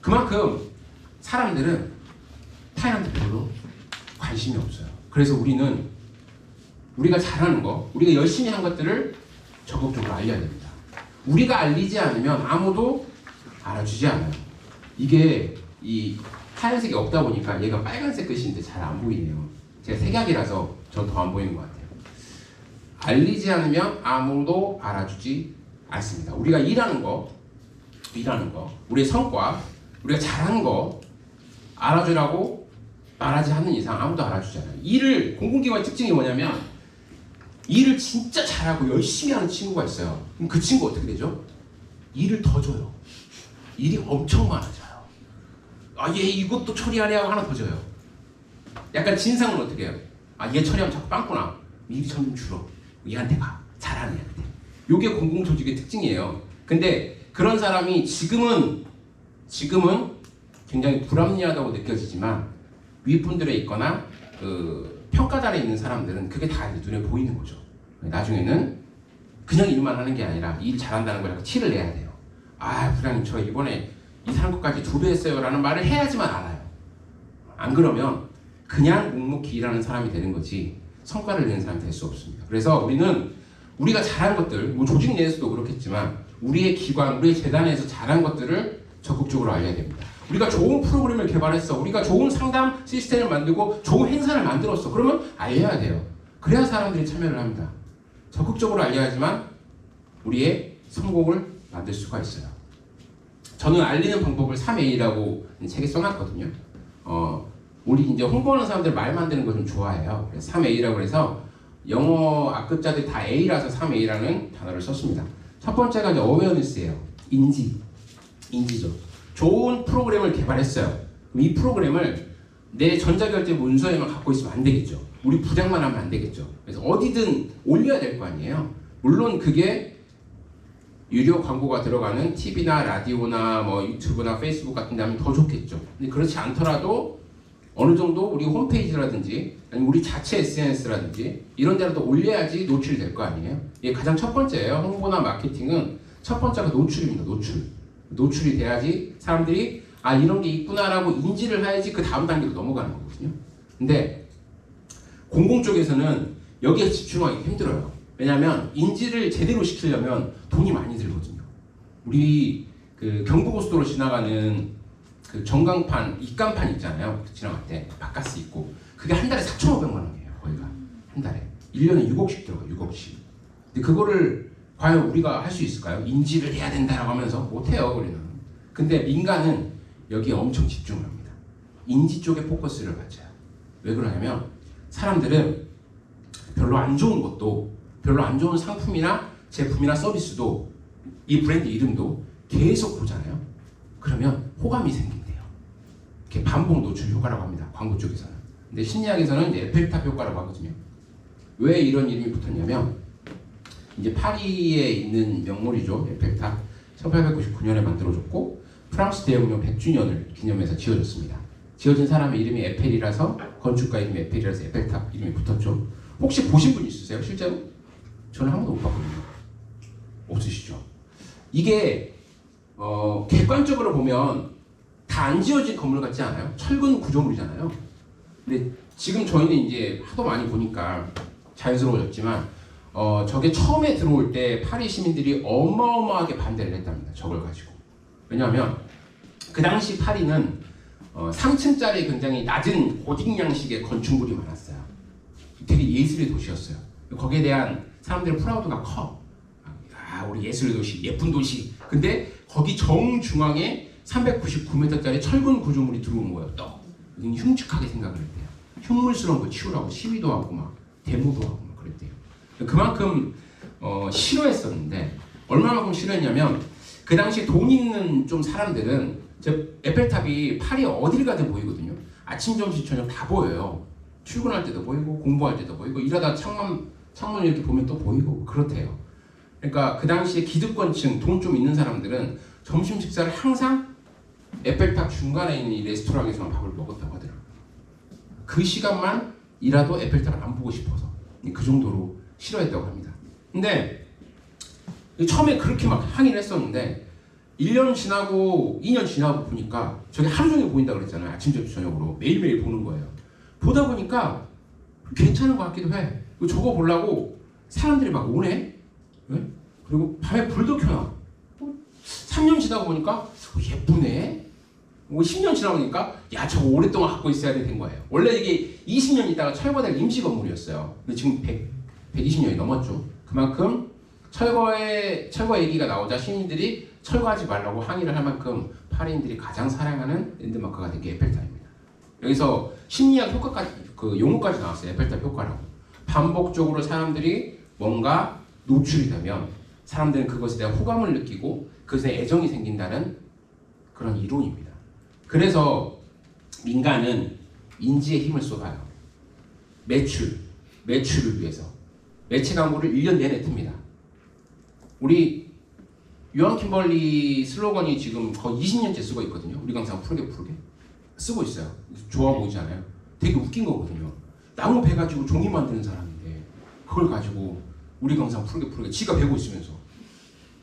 그만큼 사람들은 타인한테 별로 관심이 없어요. 그래서 우리가 잘하는 거, 우리가 열심히 한 것들을 적극적으로 알려야 됩니다. 우리가 알리지 않으면 아무도 알아주지 않아요. 이게 이 하얀색이 없다 보니까 얘가 빨간색 글씨인데 잘 안 보이네요. 제가 색약이라서 전 더 안 보이는 것 같아요. 알리지 않으면 아무도 알아주지 않습니다. 우리가 일하는 거, 우리의 성과, 우리가 잘하는 거 알아주라고 말하지 않는 이상 아무도 알아주지 않아요. 공공기관의 특징이 뭐냐면 일을 진짜 잘하고 열심히 하는 친구가 있어요. 그럼 그 친구 어떻게 되죠? 일을 더 줘요. 일이 엄청 많아져요. 얘 이것도 처리하래 하고 하나 더 줘요. 약간 진상은 어떻게 해요? 얘 처리하면 자꾸 빵꾸나. 일이 좀 줄어. 얘한테 가. 잘하는 애한테. 이게 공공조직의 특징이에요. 근데 그런 사람이 지금은 굉장히 불합리하다고 느껴지지만 윗분들에 있거나 평가단에 있는 사람들은 그게 다 눈에 보이는 거죠. 나중에는 그냥 일만 하는 게 아니라 일 잘한다는 걸 티를 내야 돼요. 부장님 저 이번에 이 사람 것까지 2배 했어요 라는 말을 해야지만 알아요. 안 그러면 그냥 묵묵히 일하는 사람이 되는 거지 성과를 내는 사람이 될 수 없습니다. 그래서 우리가 잘한 것들, 뭐 조직 내에서도 그렇겠지만 우리의 기관, 우리의 재단에서 잘한 것들을 적극적으로 알려야 됩니다. 우리가 좋은 프로그램을 개발했어. 우리가 좋은 상담 시스템을 만들고 좋은 행사를 만들었어. 그러면 알려야 돼요. 그래야 사람들이 참여를 합니다. 적극적으로 알려야지만 우리의 성공을 만들 수가 있어요. 저는 알리는 방법을 3A라고 책에 써놨거든요. 우리 이제 홍보하는 사람들 말 만드는 거 좀 좋아해요. 그래서 3A라고 해서 영어 악급자들이 다 A라서 3A라는 단어를 썼습니다. 첫 번째가 이제 어웨어니스예요. 인지죠. 좋은 프로그램을 개발했어요. 그럼 이 프로그램을 내 전자결제 문서에만 갖고 있으면 안 되겠죠. 우리 부장만 하면 안 되겠죠. 그래서 어디든 올려야 될 거 아니에요. 물론 그게 유료 광고가 들어가는 TV나 라디오나 뭐 유튜브나 페이스북 같은 데 하면 더 좋겠죠. 근데 그렇지 않더라도 어느 정도 우리 홈페이지라든지 아니면 우리 자체 SNS라든지 이런 데라도 올려야지 노출이 될 거 아니에요. 이게 가장 첫 번째예요. 홍보나 마케팅은 첫 번째가 노출입니다. 노출이 돼야지 사람들이 이런 게 있구나라고 인지를 해야지 그 다음 단계로 넘어가는 거거든요. 근데 공공 쪽에서는 여기에 집중하기 힘들어요. 왜냐하면 인지를 제대로 시키려면 돈이 많이 들거든요. 우리 그 경부고속도로 지나가는 그 전광판, 입간판 있잖아요. 지나갈 때 바카스 있고 그게 한 달에 4,500만 원이에요. 거기가 한 달에 1년에 6억씩 들어가요. 6억씩. 근데 그거를 과연 우리가 할 수 있을까요? 인지를 해야 된다라고 하면서 못해요. 우리는. 근데 민간은 여기에 엄청 집중을 합니다. 인지 쪽에 포커스를 가져요. 왜 그러냐면 사람들은 별로 안 좋은 것도 별로 안 좋은 상품이나 제품이나 서비스도 이 브랜드 이름도 계속 보잖아요. 그러면 호감이 생긴대요. 이렇게 반복 노출 효과라고 합니다. 광고 쪽에서는. 근데 심리학에서는 이제 에펠탑 효과라고 하거든요. 왜 이런 이름이 붙었냐면 이제 파리에 있는 명물이죠. 에펠탑. 1899년에 만들어졌고 프랑스 대혁명 100주년을 기념해서 지어졌습니다. 지어진 사람의 이름이 에펠이라서 건축가 이름이 에펠이라서 에펠탑 이름이 붙었죠. 혹시 보신 분 있으세요? 실제로? 저는 한 번도 못 봤거든요. 없으시죠? 이게 객관적으로 보면 다 안 지어진 건물 같지 않아요? 철근 구조물이잖아요. 근데 지금 저희는 이제 하도 많이 보니까 자연스러워졌지만 저게 처음에 들어올 때 파리 시민들이 어마어마하게 반대를 했답니다. 저걸 가지고. 왜냐하면 그 당시 파리는 3층짜리 굉장히 낮은 고딕 양식의 건축물이 많았어요. 되게 예술의 도시였어요. 거기에 대한 사람들의 프라우드가 커. 우리 예술의 도시, 예쁜 도시. 근데 거기 정중앙에 399m짜리 철근 구조물이 들어온 거예요. 또 흉측하게 생각을 했대요. 흉물스러운 거 치우라고 시위도 하고 막 데모도 하고 막 그랬대요. 그만큼 싫어했었는데 얼마만큼 싫어했냐면 그 당시 돈 있는 좀 사람들은 에펠탑이 파리 어딜 가든 보이거든요. 아침, 점심, 저녁 다 보여요. 출근할 때도 보이고 공부할 때도 보이고 일하다 창문 이렇게 보면 또 보이고 그렇대요. 그러니까 그 당시에 기득권층, 돈 좀 있는 사람들은 점심 식사를 항상 에펠탑 중간에 있는 이 레스토랑에서만 밥을 먹었다고 하더라고요. 그 시간만이라도 에펠탑을 안 보고 싶어서 그 정도로 싫어했다고 합니다. 근데 처음에 그렇게 막 항의를 했었는데 1년 지나고 2년 지나고 보니까 저게 하루 종일 보인다 그랬잖아요. 아침, 점심, 저녁으로 매일매일 보는 거예요. 보다 보니까 괜찮은 것 같기도 해. 저거 보려고 사람들이 막 오네. 네? 그리고 밤에 불도 켜놔. 3년 지나고 보니까 예쁘네. 10년 지나고 보니까 야, 저거 오랫동안 갖고 있어야 된 거예요. 원래 이게 20년 있다가 철거될 임시 건물이었어요. 근데 지금 120년이 넘었죠. 그만큼 철거 얘기가 나오자 시민들이 철거하지 말라고 항의를 할 만큼 파리인들이 가장 사랑하는 랜드마크가 된 게 에펠탑입니다. 여기서 심리학 효과까지, 그 용어까지 나왔어요. 에펠탑 효과라고. 반복적으로 사람들이 뭔가 노출이 되면 사람들은 그것에 대한 호감을 느끼고 그것에 애정이 생긴다는 그런 이론입니다. 그래서 민간은 인지의 힘을 쏟아요. 매출을 위해서. 매체 광고를 1년 내내 틉니다. 우리 요한 킴벌리 슬로건이 지금 거의 20년째 쓰고 있거든요. 우리 강사 푸르게 쓰고 있어요. 좋아 보이지 않아요? 되게 웃긴 거거든요. 나무 배 가지고 종이 만드는 사람인데 그걸 가지고 우리 강사 푸르게 지가 배고 있으면서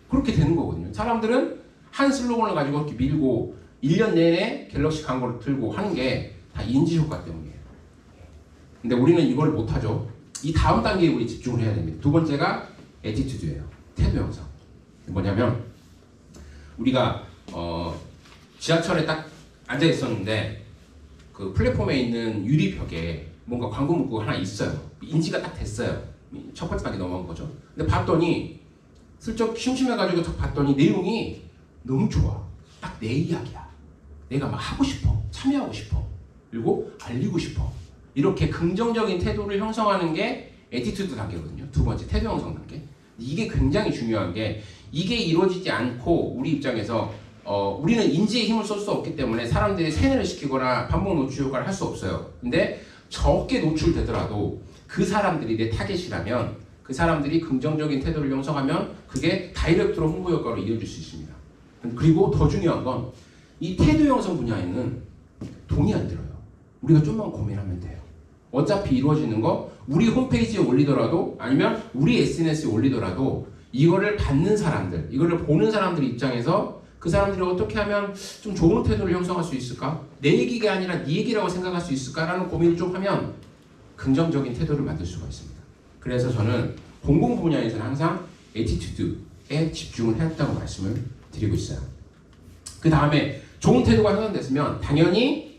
그렇게 되는 거거든요. 사람들은 한 슬로건을 가지고 이렇게 밀고 1년 내내 갤럭시 광고를 들고 하는 게 다 인지 효과 때문이에요. 근데 우리는 이걸 못하죠. 이 다음 단계에 우리 집중을 해야 됩니다. 두 번째가 애티튜드예요. 태도 형성. 뭐냐면 우리가 지하철에 딱 앉아 있었는데 그 플랫폼에 있는 유리벽에 뭔가 광고 문구가 하나 있어요. 인지가 딱 됐어요. 첫 번째 단계 넘어간 거죠. 근데 봤더니 슬쩍 심심해가지고 딱 봤더니 내용이 너무 좋아. 딱 내 이야기야. 내가 막 하고 싶어. 참여하고 싶어. 그리고 알리고 싶어. 이렇게 긍정적인 태도를 형성하는 게 애티튜드 단계거든요. 두 번째 태도 형성 단계. 이게 굉장히 중요한 게 이게 이루어지지 않고 우리 입장에서 우리는 인지의 힘을 쏠 수 없기 때문에 사람들이 세뇌를 시키거나 반복 노출 효과를 할 수 없어요. 근데 적게 노출되더라도 그 사람들이 내 타겟이라면 그 사람들이 긍정적인 태도를 형성하면 그게 다이렉트로 홍보 효과로 이어질 수 있습니다. 그리고 더 중요한 건 이 태도 형성 분야에는 돈이 안 들어요. 우리가 좀만 고민하면 돼요. 어차피 이루어지는 거 우리 홈페이지에 올리더라도 아니면 우리 SNS에 올리더라도 이거를 받는 사람들, 이거를 보는 사람들 입장에서 그 사람들이 어떻게 하면 좀 좋은 태도를 형성할 수 있을까? 내 얘기가 아니라 네 얘기라고 생각할 수 있을까라는 고민을 좀 하면 긍정적인 태도를 만들 수가 있습니다. 그래서 저는 공공 분야에서는 항상 애티튜드에 집중을 해왔다고 말씀을 드리고 있어요. 그 다음에 좋은 태도가 형성됐으면 당연히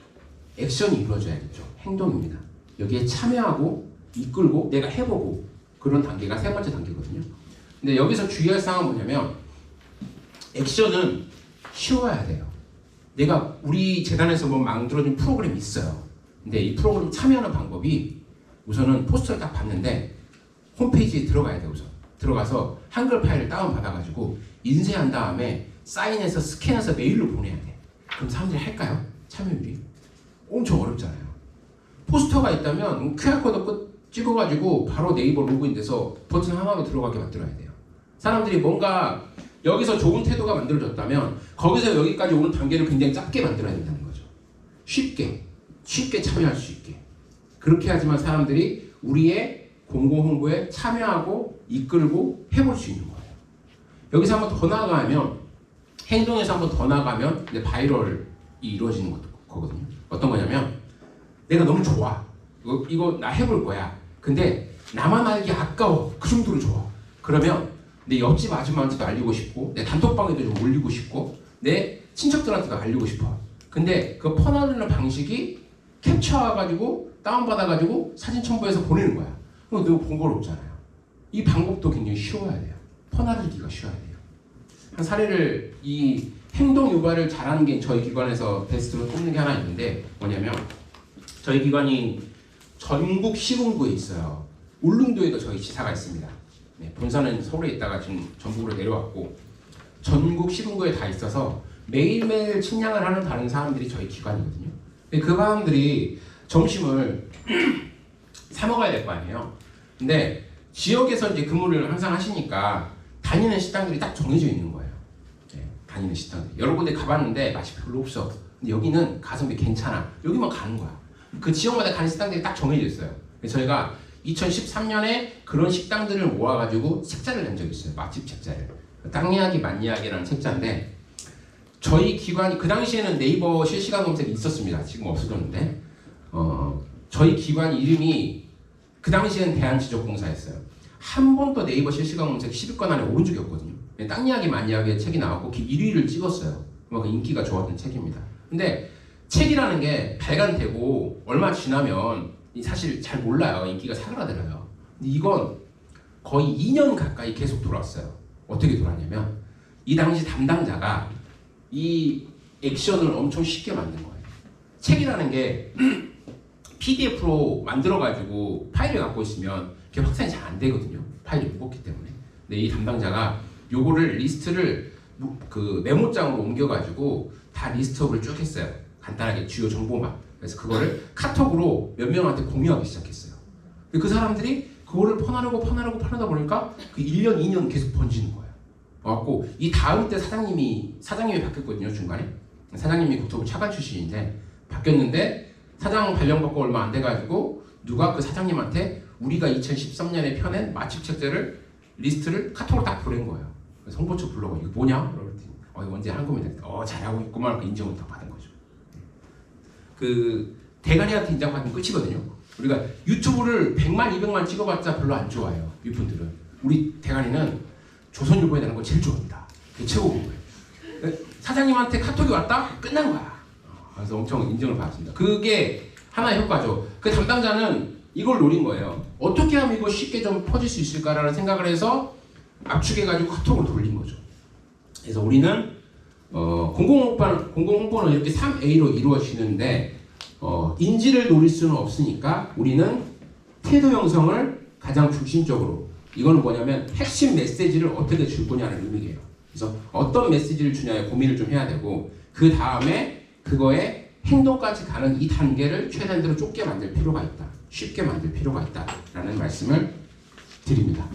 액션이 이루어져야겠죠. 행동입니다. 여기에 참여하고 이끌고 내가 해보고 그런 단계가 세 번째 단계거든요. 근데 여기서 주의할 사항은 뭐냐면 액션은 쉬워야 돼요. 내가 우리 재단에서 뭐 만들어진 프로그램이 있어요. 근데 이 프로그램 참여하는 방법이 우선은 포스터를 딱 봤는데 홈페이지에 들어가야 돼요. 우선 들어가서 한글 파일을 다운받아가지고 인쇄한 다음에 사인해서 스캔해서 메일로 보내야 돼. 그럼 사람들이 할까요? 참여율이? 엄청 어렵잖아요. 포스터가 있다면 QR코드 찍어가지고 바로 네이버 로그인돼서 버튼 하나로 들어가게 만들어야 돼요. 사람들이 뭔가 여기서 좋은 태도가 만들어졌다면 거기서 여기까지 오는 단계를 굉장히 짧게 만들어야 된다는 거죠. 쉽게 참여할 수 있게. 그렇게 하지만 사람들이 우리의 공공홍보에 참여하고 이끌고 해볼 수 있는 거예요. 여기서 한번 더 나아가면 행동에서 한번 더 나아가면 이제 바이럴이 이루어지는 거거든요. 어떤 거냐면 내가 너무 좋아. 이거 나 해볼 거야. 근데 나만 알기 아까워. 그 정도로 좋아. 그러면 내 옆집 아줌마한테도 알리고 싶고 내 단톡방에도 좀 올리고 싶고 내 친척들한테도 알리고 싶어. 근데 그 퍼나르는 방식이 캡처해가지고 다운받아가지고 사진 첨부해서 보내는 거야. 그럼 너무 번거롭잖아요. 이 방법도 굉장히 쉬워야 돼요. 퍼나르기가 쉬워야 돼요. 한 사례를 이 행동 유발을 잘하는 게 저희 기관에서 베스트로 꼽는 게 하나 있는데 뭐냐면 저희 기관이 전국 시군구에 있어요. 울릉도에도 저희 지사가 있습니다. 네, 본사는 서울에 있다가 지금 전국으로 내려왔고 전국 시군구에 다 있어서 매일매일 측량을 하는 다른 사람들이 저희 기관이거든요. 근데 그 사람들이 점심을 사 먹어야 될 거 아니에요. 근데 지역에서 이제 근무를 항상 하시니까 다니는 식당들이 딱 정해져 있는 거예요. 네, 다니는 식당들. 여러 군데 가봤는데 맛이 별로 없어. 근데 여기는 가성비 괜찮아. 여기만 가는 거야. 그 지역마다 가는 식당들이 딱 정해져 있어요. 그래서 저희가 2013년에 그런 식당들을 모아가지고 책자를 낸 적이 있어요. 맛집 책자를. 땅 이야기, 맛 이야기라는 책자인데 저희 기관이 그 당시에는 네이버 실시간 검색이 있었습니다. 지금 없어졌는데 저희 기관 이름이 그 당시에는 대한지적공사였어요. 한 번도 네이버 실시간 검색 10위권 안에 오른 적이 없거든요. 땅 이야기 만 이야기의 책이 나왔고 1위를 찍었어요. 그만큼 인기가 좋았던 책입니다. 근데 책이라는 게 발간되고 얼마 지나면 사실 잘 몰라요. 인기가 사그라들어요. 근데 이건 거의 2년 가까이 계속 돌았어요. 어떻게 돌았냐면 이 당시 담당자가 이 액션을 엄청 쉽게 만든 거예요. 책이라는 게 PDF로 만들어가지고 파일을 갖고 있으면 그게 확산이 잘 안 되거든요. 파일이 무겁기 때문에. 근데 이 담당자가 요거를 리스트를 그 메모장으로 옮겨가지고 다 리스트업을 쭉 했어요. 간단하게 주요 정보만. 그래서 그거를 카톡으로 몇 명한테 공유하기 시작했어요. 그 사람들이 그거를 퍼나르다 보니까 그 1년, 2년 계속 번지는 거예요. 그래갖고 이 다음 때 사장님이 바뀌었거든요. 중간에. 사장님이 국토부 차관 출신인데 바뀌었는데 사장 발령받고 얼마 안 돼가지고 누가 그 사장님한테 우리가 2013년에 펴낸 마취 책자를 리스트를 카톡으로 딱 보낸 거예요. 그래서 홍보처 불러가 이거 뭐냐? 그랬더니 이거 언제 한 겁니다. 잘하고 있구만. 그 인정을 딱 받은 거죠. 그 대가리한테 인정받으면 끝이거든요. 우리가 유튜브를 100만, 200만 찍어봤자 별로 안 좋아요. 윗분들은. 우리 대가리는 조선일보에 대는 걸 제일 좋아합니다. 그게 최고인 거예요. 사장님한테 카톡이 왔다? 끝난 거야. 그래서 엄청 인정을 받았습니다. 그게 하나의 효과죠. 그 담당자는 이걸 노린 거예요. 어떻게 하면 이거 쉽게 좀 퍼질 수 있을까라는 생각을 해서 압축해가지고 카톡을 돌린 거죠. 그래서 우리는 공공홍보는 이렇게 3A로 이루어지는데 인지를 노릴 수는 없으니까 우리는 태도 형성을 가장 중심적으로, 이거는 뭐냐면 핵심 메시지를 어떻게 줄 거냐는 의미예요. 그래서 어떤 메시지를 주냐에 고민을 좀 해야 되고 그 다음에 그거에 행동까지 가는 이 단계를 최대한대로 좁게 만들 필요가 있다. 쉽게 만들 필요가 있다라는 말씀을 드립니다.